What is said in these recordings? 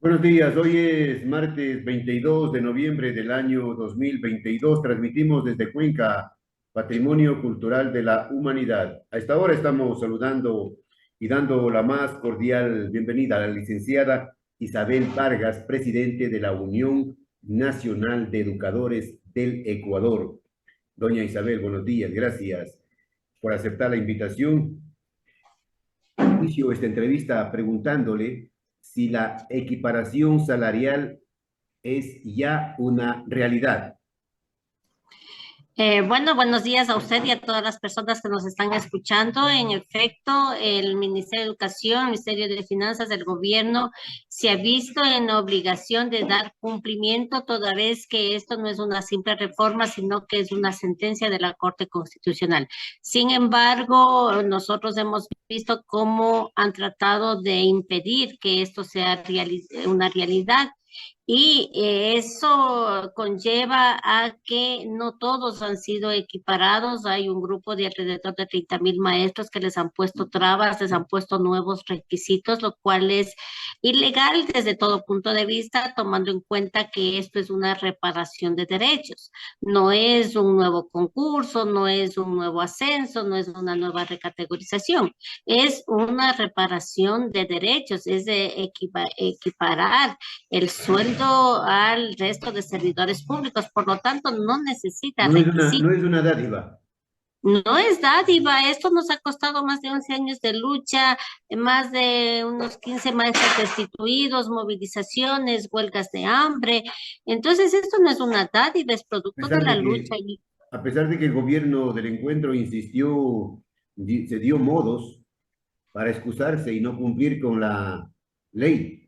Buenos días, hoy es martes 22 de noviembre del año 2022. Transmitimos desde Cuenca, Patrimonio Cultural de la Humanidad. A esta hora estamos saludando y dando la más cordial bienvenida a la licenciada Isabel Vargas, presidente de la Unión Nacional de Educadores del Ecuador. Doña Isabel, buenos días, gracias por aceptar la invitación. Inicio esta entrevista preguntándole si la equiparación salarial es ya una realidad. Bueno, buenos días a usted y a todas las personas que nos están escuchando. En efecto, el Ministerio de Educación, el Ministerio de Finanzas del gobierno se ha visto en la obligación de dar cumplimiento, toda vez que esto no es una simple reforma, sino que es una sentencia de la Corte Constitucional. Sin embargo, nosotros hemos visto cómo han tratado de impedir que esto sea una realidad. Y eso conlleva a que no todos han sido equiparados. Hay un grupo de alrededor de 30.000 maestros que les han puesto trabas, les han puesto nuevos requisitos, lo cual es ilegal desde todo punto de vista, tomando en cuenta que esto es una reparación de derechos. No es un nuevo concurso, no es un nuevo ascenso, no es una nueva recategorización. Es una reparación de derechos, es de equiparar el sueldo al resto de servidores públicos, por lo tanto no necesita No requisitos. es una dádiva. No es dádiva, esto nos ha costado más de 11 años de lucha, más de unos 15 maestros destituidos, movilizaciones, huelgas de hambre. Entonces, esto no es una dádiva, es A producto de pesar la de lucha. que, a pesar de que el gobierno del encuentro insistió, se dio modos para excusarse y no cumplir con la ley.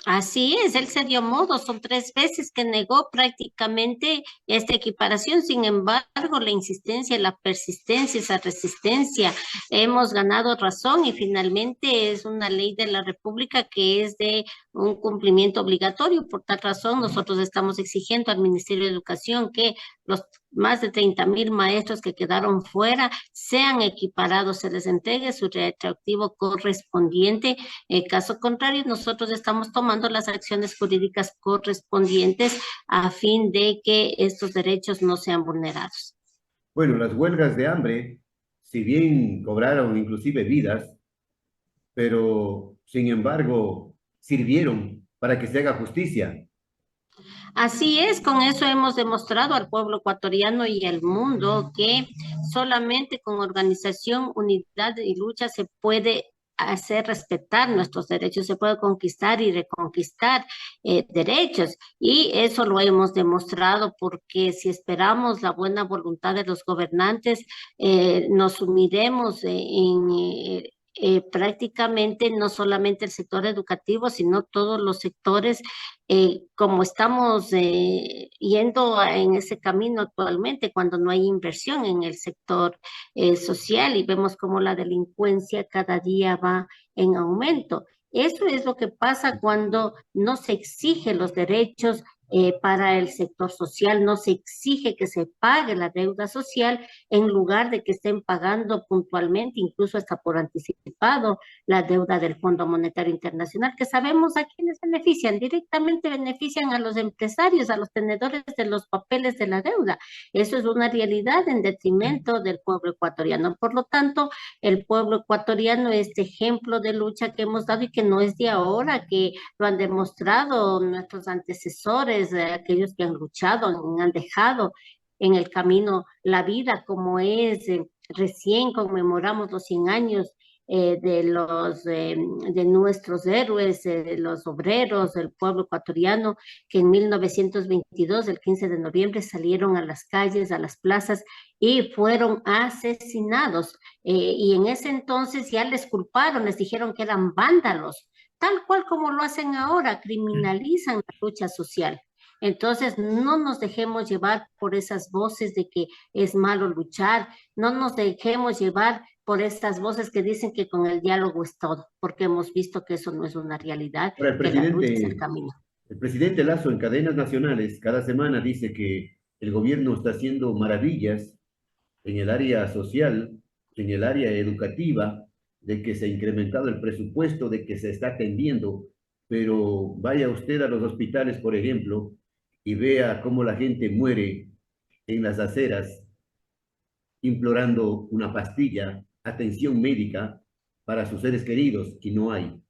Así es, él se dio modo, son 3 veces que negó prácticamente esta equiparación. Sin embargo, la insistencia, la persistencia, esa resistencia, hemos ganado razón y finalmente es una ley de la República que es de un cumplimiento obligatorio. Por tal razón, nosotros estamos exigiendo al Ministerio de Educación que los más de 30.000 maestros que quedaron fuera sean equiparados, se les entregue su retroactivo correspondiente. En caso contrario, nosotros estamos tomando las acciones jurídicas correspondientes a fin de que estos derechos no sean vulnerados. Bueno, las huelgas de hambre, si bien cobraron inclusive vidas, pero sin embargo sirvieron para que se haga justicia. Así es, con eso hemos demostrado al pueblo ecuatoriano y al mundo que solamente con organización, unidad y lucha se puede hacer respetar nuestros derechos, se puede conquistar y reconquistar derechos. Y eso lo hemos demostrado porque si esperamos la buena voluntad de los gobernantes, nos sumiremos prácticamente no solamente el sector educativo, sino todos los sectores, como estamos yendo en ese camino actualmente, cuando no hay inversión en el sector social y vemos cómo la delincuencia cada día va en aumento. Eso es lo que pasa cuando no se exige los derechos para el sector social, no se exige que se pague la deuda social en lugar de que estén pagando puntualmente, incluso hasta por anticipado, la deuda del Fondo Monetario Internacional, que sabemos a quiénes benefician. Directamente benefician a los empresarios, a los tenedores de los papeles de la deuda. Eso es una realidad en detrimento del pueblo ecuatoriano. Por lo tanto, el pueblo ecuatoriano, este ejemplo de lucha que hemos dado y que no es de ahora, que lo han demostrado nuestros antecesores, aquellos que han luchado, han dejado en el camino la vida como es. Recién conmemoramos los 100 años de nuestros héroes, los obreros del pueblo ecuatoriano, que en 1922, el 15 de noviembre, salieron a las calles, a las plazas y fueron asesinados. Y en ese entonces ya les culparon, les dijeron que eran vándalos, tal cual como lo hacen ahora, criminalizan la lucha social. Entonces, no nos dejemos llevar por esas voces de que es malo luchar, no nos dejemos llevar por estas voces que dicen que con el diálogo es todo, porque hemos visto que eso no es una realidad, Ahora, que la lucha es el camino. el presidente Lazo en cadenas nacionales cada semana dice que el gobierno está haciendo maravillas en el área social, en el área educativa, de que se ha incrementado el presupuesto, de que se está atendiendo. pero vaya usted a los hospitales, por ejemplo, y vea cómo la gente muere en las aceras implorando una pastilla, atención médica para sus seres queridos, y no hay.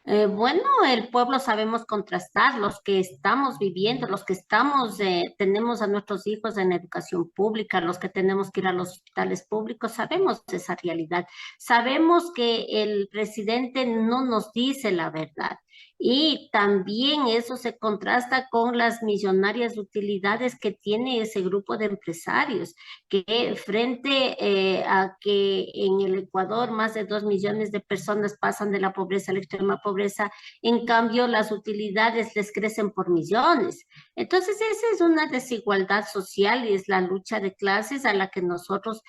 Bueno, el pueblo sabemos contrastar, los que estamos viviendo, los que estamos, tenemos a nuestros hijos en educación pública, los que tenemos que ir a los hospitales públicos, sabemos esa realidad. Sabemos que el presidente no nos dice la verdad. Y también eso se contrasta con las millonarias utilidades que tiene ese grupo de empresarios, que frente a que en el Ecuador más de 2 millones de personas pasan de la pobreza a la extrema pobreza, en cambio las utilidades les crecen por millones. Entonces esa es una desigualdad social y es la lucha de clases a la que nosotros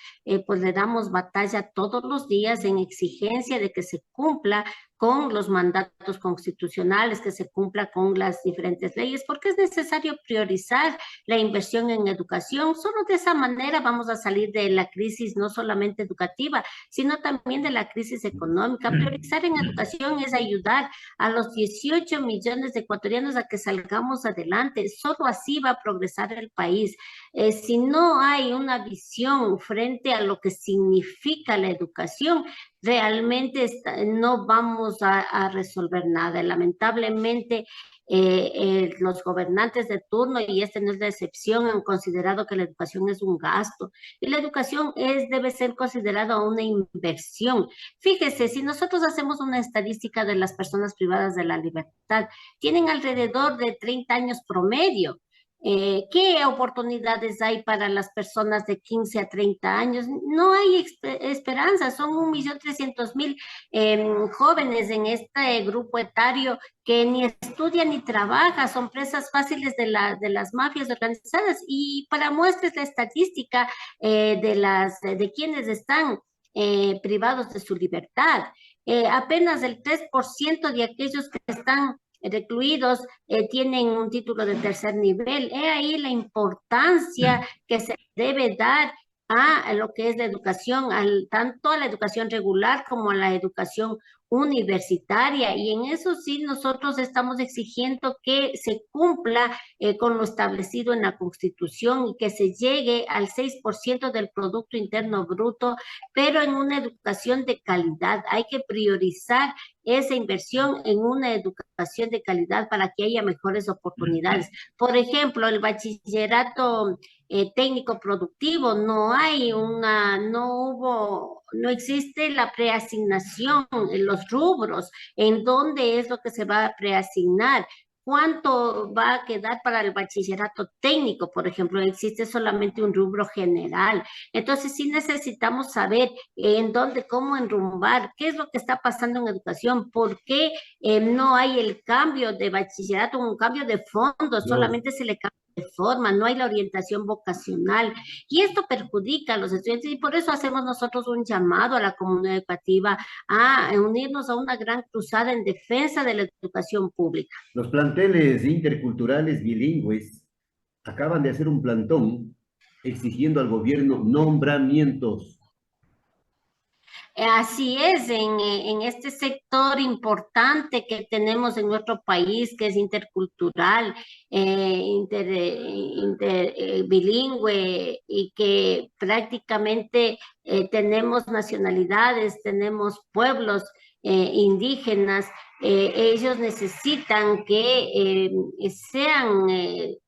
pues le damos batalla todos los días en exigencia de que se cumpla con los mandatos constitucionales, que se cumpla con las diferentes leyes, porque es necesario priorizar la inversión en educación. Solo de esa manera vamos a salir de la crisis no solamente educativa, sino también de la crisis económica. Priorizar en educación es ayudar a los 18 millones de ecuatorianos a que salgamos adelante. Solo así va a progresar el país. Si no hay una visión frente a lo que significa la educación, realmente no vamos a resolver nada. Lamentablemente, los gobernantes de turno, y este no es la excepción, han considerado que la educación es un gasto y la educación debe ser considerada una inversión. Fíjese, si nosotros hacemos una estadística de las personas privadas de la libertad, tienen alrededor de 30 años promedio. ¿Qué oportunidades hay para las personas de 15 a 30 años? No hay esperanza, son 1.300.000 jóvenes en este grupo etario que ni estudian ni trabajan, son presas fáciles de las mafias organizadas. Y para muestras la estadística de quienes están privados de su libertad, apenas el 3% de aquellos que están recluidos tienen un título de tercer nivel. He ahí la importancia que se debe dar a lo que es la educación, tanto a la educación regular como a la educación universitaria. Y en eso sí nosotros estamos exigiendo que se cumpla con lo establecido en la Constitución y que se llegue al 6% del Producto Interno Bruto, pero en una educación de calidad. Hay que priorizar esa inversión en una educación de calidad para que haya mejores oportunidades. Por ejemplo, el bachillerato técnico productivo, no existe la preasignación en los rubros, en dónde es lo que se va a preasignar. ¿Cuánto va a quedar para el bachillerato técnico, por ejemplo? Existe solamente un rubro general. Entonces, sí necesitamos saber en dónde, cómo enrumbar, qué es lo que está pasando en educación, por qué no hay el cambio de bachillerato, un cambio de fondo, Los, solamente se le cambia de forma, no hay la orientación vocacional. Y esto perjudica a los estudiantes y por eso hacemos nosotros un llamado a la comunidad educativa a unirnos a una gran cruzada en defensa de la educación pública. los planteles interculturales bilingües acaban de hacer un plantón exigiendo al gobierno nombramientos. Así es, en este sector importante que tenemos en nuestro país, que es intercultural, bilingüe y que prácticamente tenemos nacionalidades, tenemos pueblos indígenas, ellos necesitan que sean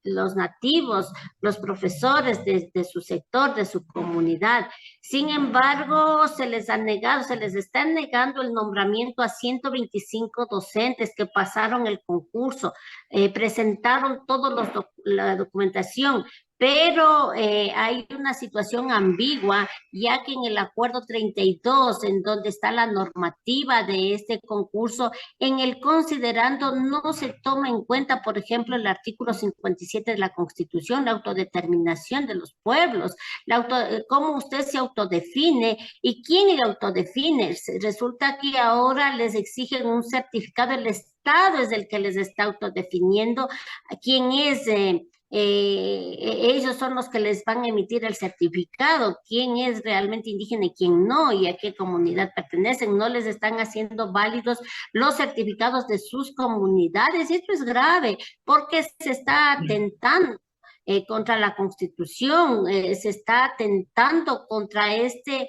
los nativos, los profesores de su sector, de su comunidad. Sin embargo, se les ha negado, se les está negando el nombramiento a 125 docentes que pasaron el concurso, presentaron toda la documentación, pero hay una situación ambigua, ya que en el acuerdo 32, en donde está la normativa de este concurso, en el considerando no se toma en cuenta, por ejemplo, el artículo 57 de la Constitución, la autodeterminación de los pueblos, cómo usted se autodefine y quién le autodefine. Resulta que ahora les exigen un certificado, el Estado es el que les está autodefiniendo quién es ellos son los que les van a emitir el certificado, quién es realmente indígena y quién no, y a qué comunidad pertenecen. No les están haciendo válidos los certificados de sus comunidades, y esto es grave, porque se está atentando contra la Constitución, se está atentando contra este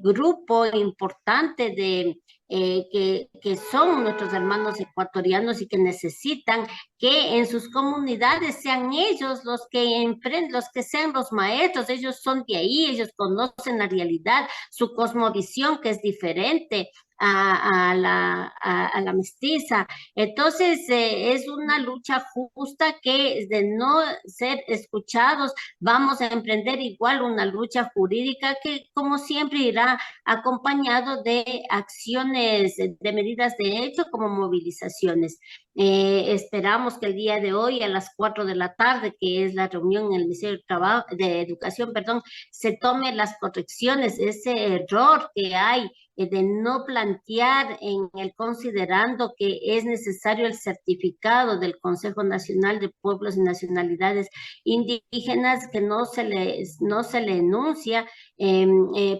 grupo importante de que son nuestros hermanos ecuatorianos y que necesitan que en sus comunidades sean ellos los que emprenden, los que sean los maestros. Ellos son de ahí, ellos conocen la realidad, su cosmovisión que es diferente a la mestiza. Entonces, es una lucha justa que de no ser escuchados, vamos a emprender igual una lucha jurídica que, como siempre, irá acompañado de acciones, de medidas de hecho, como movilizaciones. Esperamos que el día de hoy, a las 4 de la tarde, que es la reunión en el Ministerio de Trabajo, de Educación, perdón, se tome las correcciones, ese error que hay de no plantear en el considerando que es necesario el certificado del Consejo Nacional de Pueblos y Nacionalidades Indígenas, que no se le enuncia,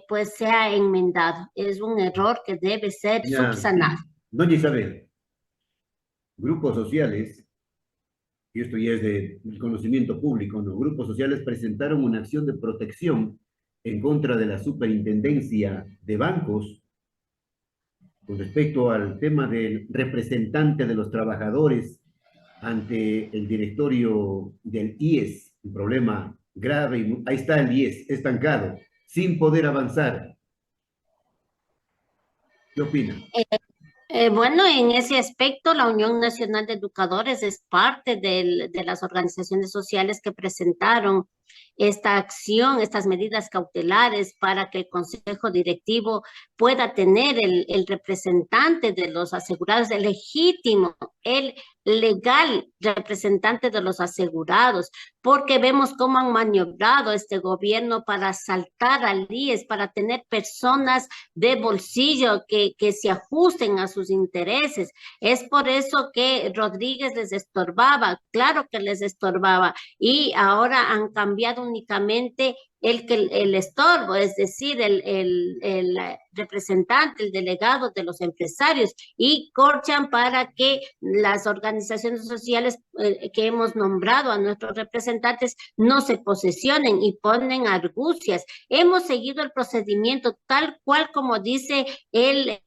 pues sea enmendado. Es un error que debe ser Ya, subsanado. doña Isabel, grupos sociales, y esto ya es de conocimiento público, ¿no? Grupos sociales presentaron una acción de protección en contra de la superintendencia de bancos con respecto al tema del representante de los trabajadores ante el directorio del IES, un problema grave, y ahí está el IES, estancado, sin poder avanzar. ¿Qué opina? Bueno, en ese aspecto, la Unión Nacional de Educadores es parte de las organizaciones sociales que presentaron esta acción, estas medidas cautelares para que el Consejo Directivo pueda tener el representante de los asegurados, el legítimo, el legal representante de los asegurados, porque vemos cómo han maniobrado este gobierno para saltar al IES, para tener personas de bolsillo que se ajusten a sus intereses. Es por eso que Rodríguez les estorbaba, claro que les estorbaba, y ahora han cambiado únicamente el estorbo, es decir, el representante, el delegado de los empresarios, y corchan para que las organizaciones sociales que hemos nombrado a nuestros representantes no se posesionen y ponen argucias. Hemos seguido el procedimiento tal cual como dice el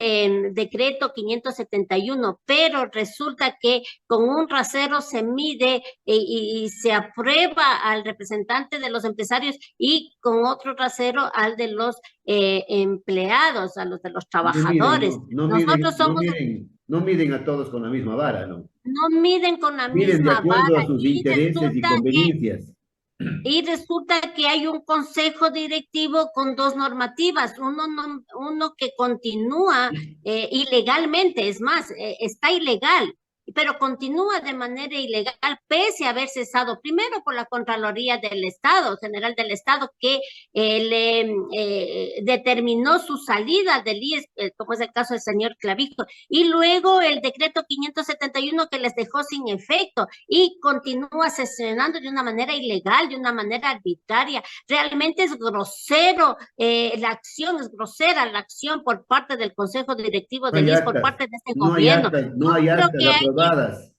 decreto 571, pero resulta que con un rasero se mide y se aprueba al representante de los empresarios y con otro rasero al de los empleados, a los de los No miden, trabajadores. Nosotros somos, no miden a todos con la misma vara, ¿no? no miden con la Miden de misma acuerdo a vara sus intereses y conveniencias. y resulta que hay un consejo directivo con dos normativas, uno que continúa ilegalmente, es más, está ilegal, pero continúa de manera ilegal pese a haber cesado primero por la Contraloría del Estado, General del Estado, que le determinó su salida del IES, como es el caso del señor Clavijo, y luego el decreto 571 que les dejó sin efecto y continúa sesionando de una manera ilegal, de una manera arbitraria. Realmente es grosero la acción, es grosera la acción por parte del Consejo Directivo No del hay IES, por actas, parte de este gobierno. no hay Creo actas que aprobadas.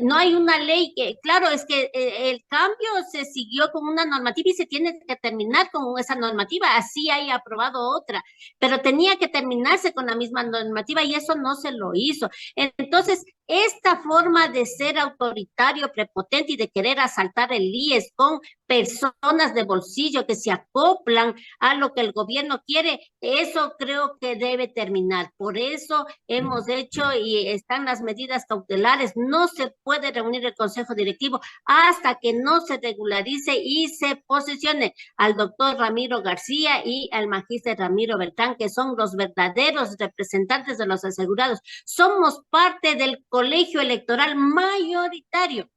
no hay una ley que, claro, es que el cambio se siguió con una normativa y se tiene que terminar con esa normativa, así hay aprobado otra, pero tenía que terminarse con la misma normativa y eso no se lo hizo. Entonces, esta forma de ser autoritario, prepotente y de querer asaltar el IES con personas de bolsillo que se acoplan a lo que el gobierno quiere, eso creo que debe terminar. Por eso hemos hecho y están las medidas cautelares. No se puede reunir el Consejo Directivo hasta que no se regularice y se posicione al doctor Ramiro García y al magíster Ramiro Beltrán, que son los verdaderos representantes de los asegurados. Somos parte del colegio electoral mayoritario.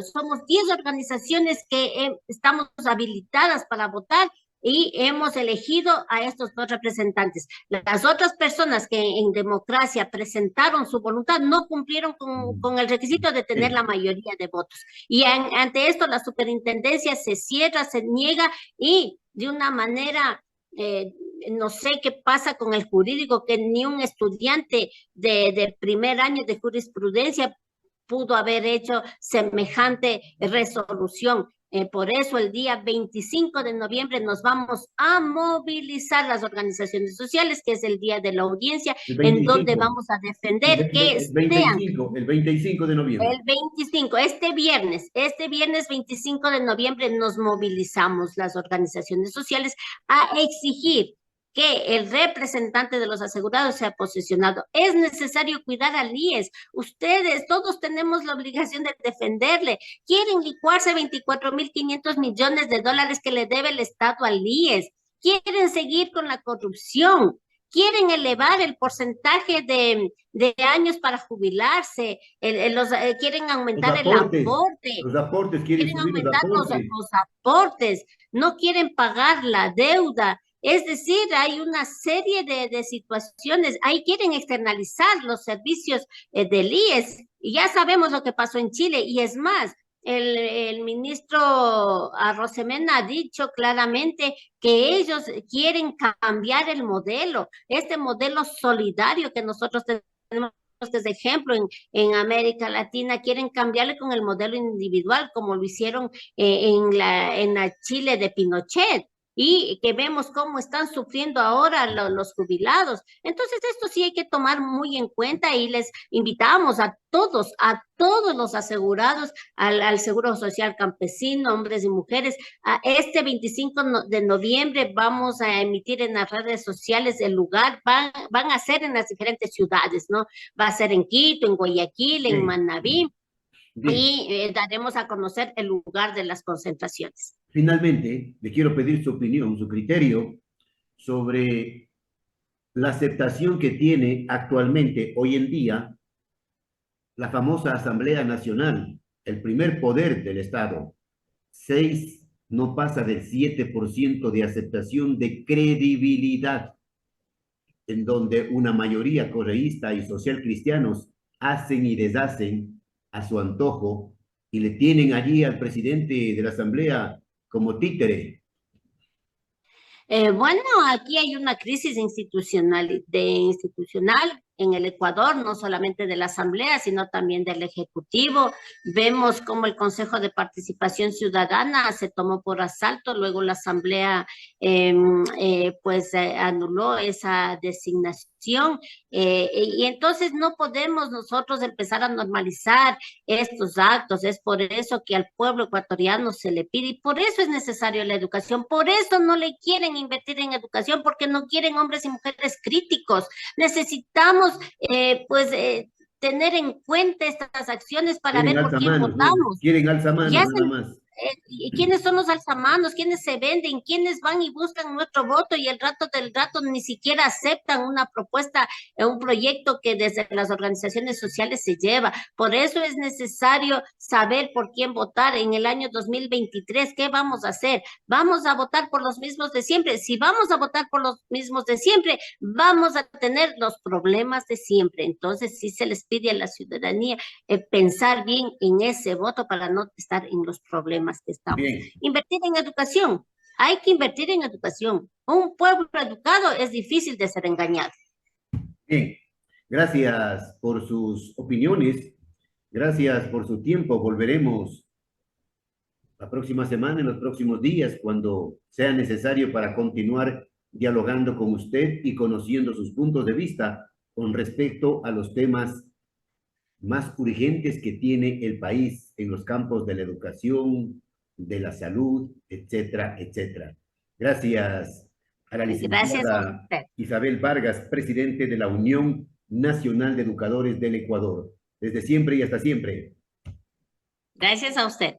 Somos 10 organizaciones que estamos habilitadas para votar y hemos elegido a estos dos representantes. Las otras personas que en democracia presentaron su voluntad no cumplieron con el requisito de tener la mayoría de votos. Y ante esto la superintendencia se cierra, se niega y de una manera... no sé qué pasa con el jurídico, que ni un estudiante de primer año de jurisprudencia pudo haber hecho semejante resolución. Por eso el día 25 de noviembre nos vamos a movilizar las organizaciones sociales, que es el día de la audiencia, en donde vamos a defender que sean el 25 de noviembre. el 25, este viernes 25 de noviembre nos movilizamos las organizaciones sociales a exigir que el representante de los asegurados sea posesionado. Es necesario cuidar al IES. Ustedes, todos tenemos la obligación de defenderle. Quieren licuarse 24.500 millones de dólares que le debe el Estado al IES. Quieren seguir con la corrupción. Quieren elevar el porcentaje de años para jubilarse, quieren aumentar el aporte. Los aportes, quieren aumentar los aportes, no quieren pagar la deuda. Es decir, hay una serie de situaciones, ahí quieren externalizar los servicios del IES, y ya sabemos lo que pasó en Chile, y es más, el ministro Arosemena ha dicho claramente que ellos quieren cambiar el modelo, este modelo solidario que nosotros tenemos que es ejemplo en América Latina, quieren cambiarle con el modelo individual, como lo hicieron en la Chile de Pinochet, y que vemos cómo están sufriendo ahora los jubilados. Entonces, esto sí hay que tomar muy en cuenta y les invitamos a todos los asegurados, al Seguro Social Campesino, hombres y mujeres. Este 25 de noviembre vamos a emitir en las redes sociales el lugar, van a ser en las diferentes ciudades, ¿no? Va a ser en Quito, en Guayaquil, en Manabí. Bien. Y daremos a conocer el lugar de las concentraciones. Finalmente, le quiero pedir su opinión, su criterio sobre la aceptación que tiene actualmente, hoy en día, la famosa Asamblea Nacional, el primer poder del Estado. No pasa del 7% de aceptación de credibilidad, en donde una mayoría correísta y social cristianos hacen y deshacen a su antojo y le tienen allí al presidente de la Asamblea como títere. Bueno, aquí hay una crisis institucional en el Ecuador, no solamente de la Asamblea, sino también del Ejecutivo. Vemos cómo el Consejo de Participación Ciudadana se tomó por asalto, luego la Asamblea anuló esa designación, y entonces no podemos nosotros empezar a normalizar estos actos. Es por eso que al pueblo ecuatoriano se le pide, y por eso es necesario la educación, por eso no le quieren invertir en educación, porque no quieren hombres y mujeres críticos. Necesitamos tener en cuenta estas acciones para ver por quién votamos. ¿No? Quieren alzamanos nada más. ¿Quiénes son los alzamanos? ¿Quiénes se venden? ¿Quiénes van y buscan nuestro voto y el rato del rato ni siquiera aceptan una propuesta, un proyecto que desde las organizaciones sociales se lleva? Por eso es necesario saber por quién votar en el año 2023. ¿Qué vamos a hacer? ¿Vamos a votar por los mismos de siempre? Si vamos a votar por los mismos de siempre, vamos a tener los problemas de siempre. Entonces, sí se les pide a la ciudadanía pensar bien en ese voto para no estar en los problemas que estamos. Bien. Invertir en educación. Hay que invertir en educación. Un pueblo educado es difícil de ser engañado. Bien. Gracias por sus opiniones. Gracias por su tiempo. Volveremos la próxima semana, en los próximos días, cuando sea necesario para continuar dialogando con usted y conociendo sus puntos de vista con respecto a los temas más urgentes que tiene el país en los campos de la educación, de la salud, etcétera, etcétera. Gracias a la licenciada Isabel Vargas, presidente de la Unión Nacional de Educadores del Ecuador. Desde siempre y hasta siempre. Gracias a usted.